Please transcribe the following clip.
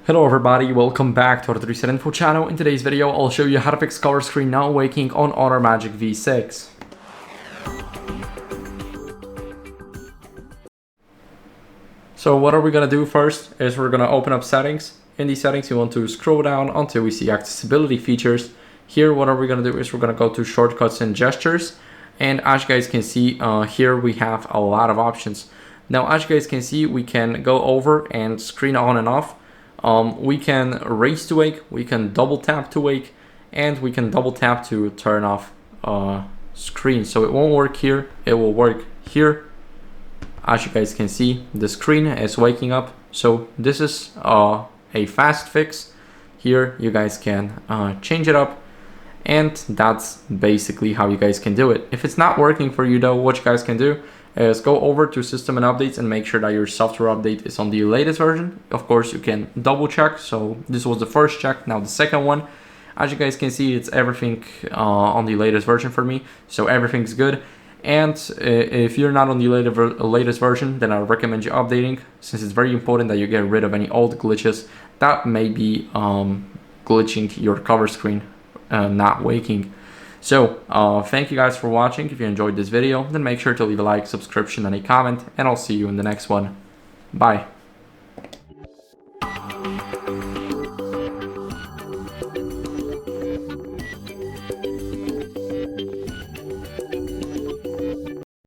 Hello everybody, welcome back to HardReset.Info channel. In today's video, I'll show you how to fix cover screen not waking on AutoMagic V6. So what are we gonna do first is we're gonna open up settings. In these settings, you want to scroll down until we see accessibility features. Here, what are we gonna do is we're gonna go to shortcuts and gestures. And as you guys can see, here we have a lot of options. Now, as you guys can see, we can go over and screen on and off. We can raise to wake, we can double tap to wake, and we can double tap to turn off screen. So it won't work here, it will work here. As you guys can see, the screen is waking up. So this is a fast fix. Here you guys can change it up, and that's basically how you guys can do it. If it's not working for you though, what you guys can do is go over to system and updates and make sure that your software update is on the latest version. Of course, you can double check. So this was the first check, now the second one. As you guys can see, it's everything on the latest version for me. So everything's good. And if you're not on the latest version, then I recommend you updating, since it's very important that you get rid of any old glitches that may be glitching your cover screen, not waking. So thank you guys for watching. If you enjoyed this video, then make sure to leave a like, subscription, and a comment, and I'll see you in the next one. Bye.